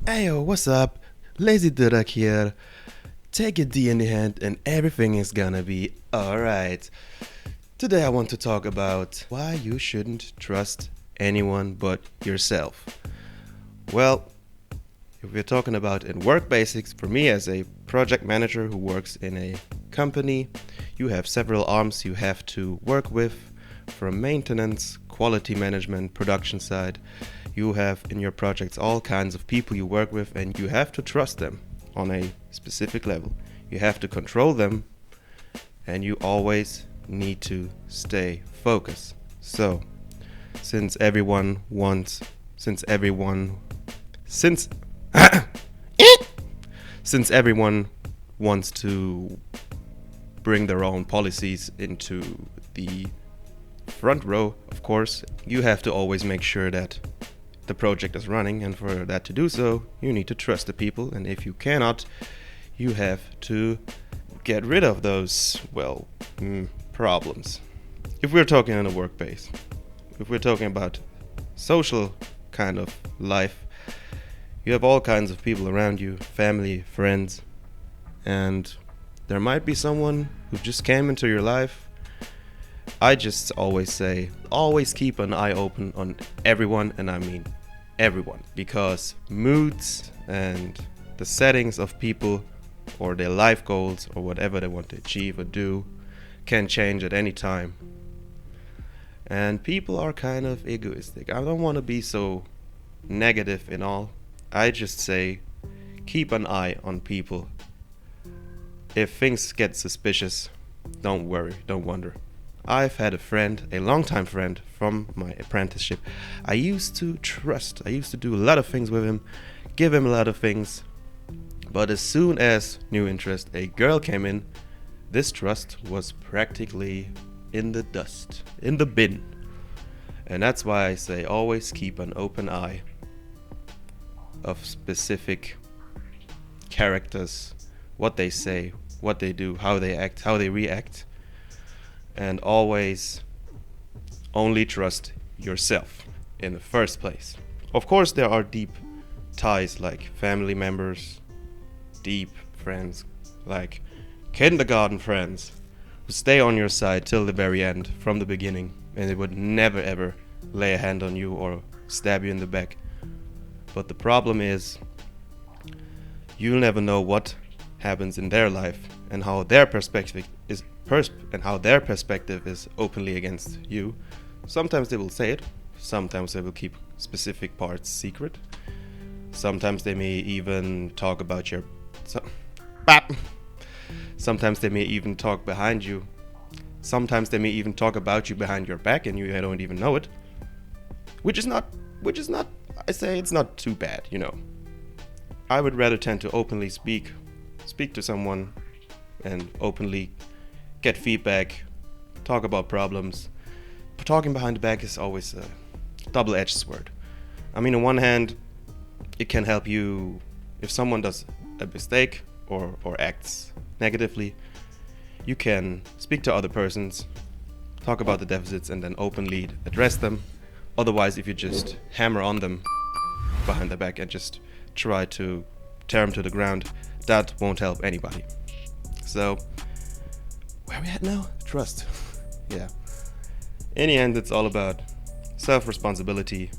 Ayo, what's up? Lazy Dudak here. Take a D in the hand and everything is gonna be alright. Today I want to talk about why you shouldn't trust anyone but yourself. Well, if we're talking about in work basics, for me as a project manager who works in a company, you have several arms you have to work with, from maintenance, quality management, production side. You have in your projects all kinds of people you work with, and you have to trust them on a specific level. You have to control them, and you always need to stay focused. So, since everyone wants, since everyone, since since everyone wants to bring their own policies into the front row, of course, you have to always make sure that the project is running, and for that to do so, you need to trust the people, and if you cannot, you have to get rid of those, problems. If we're talking on a work base, if we're talking about social kind of life, you have all kinds of people around you, family, friends, and there might be someone who just came into your life. I just always say, always keep an eye open on everyone, and I mean everyone, because moods and the settings of people or their life goals or whatever they want to achieve or do can change at any time. And people are kind of egoistic. I don't want to be so negative in all. I just say, keep an eye on people. If things get suspicious, don't worry, don't wonder. I've had a friend, a longtime friend from my apprenticeship. I used to trust. I used to do a lot of things with him, give him a lot of things. But as soon as new interest, a girl came in, this trust was practically in the dust, in the bin. And that's why I say always keep an open eye of specific characters, what they say, what they do, how they act, how they react. And always only trust yourself in the first place. Of course, there are deep ties like family members, deep friends like kindergarten friends who stay on your side till the very end from the beginning, and they would never ever lay a hand on you or stab you in the back. But the problem is, you'll never know what happens in their life and how their perspective is openly against you. Sometimes they will say it, sometimes they will keep specific parts secret. Sometimes they may even talk about sometimes they may even talk behind you. Sometimes they may even talk about you behind your back and you don't even know it. Which is not I say it's not too bad, I would rather tend to openly speak to someone and openly get feedback, talk about problems. But talking behind the back is always a double-edged sword. I mean, on one hand, it can help you if someone does a mistake or acts negatively. You can speak to other persons, talk about the deficits, and then openly address them. Otherwise, if you just hammer on them behind their back and just try to tear them to the ground, that won't help anybody. So, where are we at now? Trust. Yeah. In the end, it's all about self-responsibility.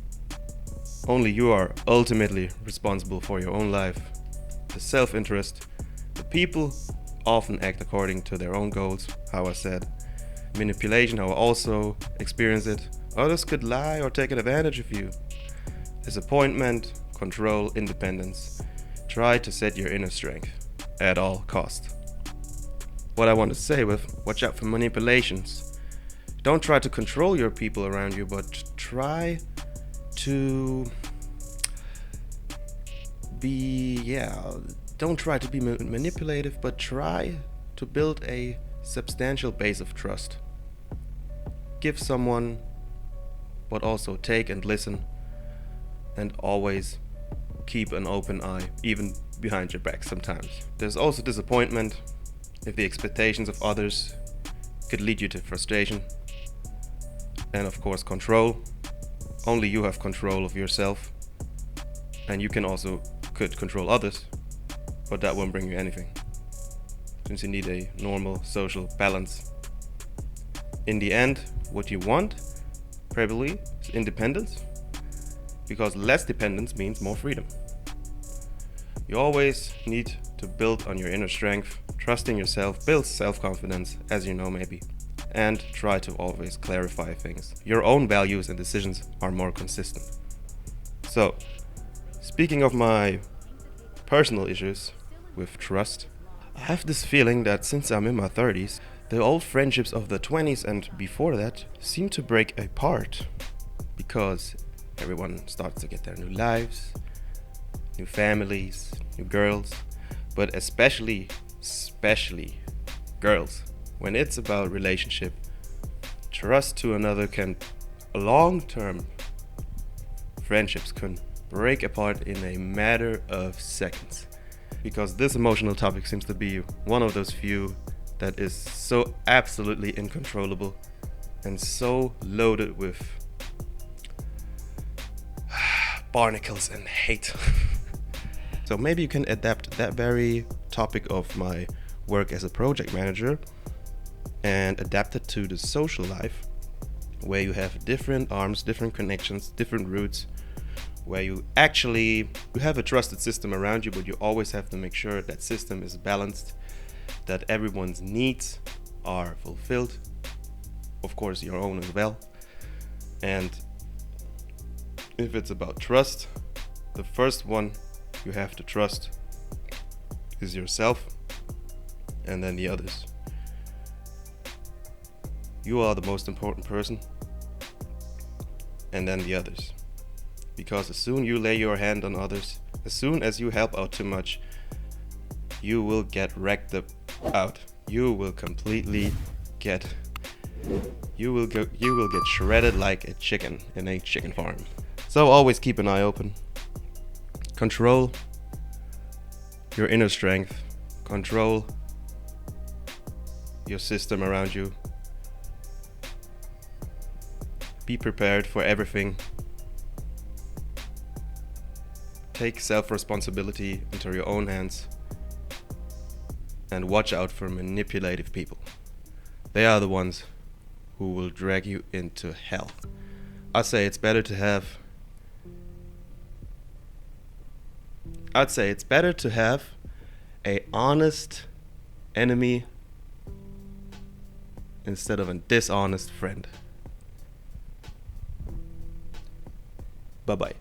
Only you are ultimately responsible for your own life. The self-interest. The people often act according to their own goals, how I said. Manipulation, how I also experience it. Others could lie or take advantage of you. Disappointment, control, independence. Try to set your inner strength at all cost. What I want to say with watch out for manipulations. Don't try to control your people around you, but try to don't try to be manipulative, but try to build a substantial base of trust. Give someone, but also take and listen, and always keep an open eye, even behind your back sometimes. There's also disappointment if the expectations of others could lead you to frustration. And of course, control. Only you have control of yourself, and you can also could control others, but that won't bring you anything, since you need a normal social balance. In the end, what you want, probably, is independence, because less dependence means more freedom. You always need to build on your inner strength, trusting yourself, build self-confidence, as you know maybe, and try to always clarify things. Your own values and decisions are more consistent. So, speaking of my personal issues with trust, I have this feeling that since I'm in my 30s, the old friendships of the 20s and before that seem to break apart because everyone starts to get their new lives, new families, new girls, but especially girls. When it's about relationship, trust to another long-term friendships can break apart in a matter of seconds. Because this emotional topic seems to be one of those few that is so absolutely uncontrollable and so loaded with barnacles and hate. So maybe you can adapt that very topic of my work as a project manager and adapt it to the social life, where you have different arms, different connections, different routes, where you have a trusted system around you, but you always have to make sure that system is balanced, that everyone's needs are fulfilled, of course your own as well. And if it's about trust, the first one you have to trust is yourself, and then the others. You are the most important person, and then the others. Because as soon you lay your hand on others, as soon as you help out too much, you will get wrecked out. You will completely get shredded like a chicken in a chicken farm. So always keep an eye open. Control your inner strength. Control your system around you. Be prepared for everything. Take self-responsibility into your own hands and watch out for manipulative people. They are the ones who will drag you into hell. I'd say it's better to have a honest enemy instead of a dishonest friend. Bye-bye.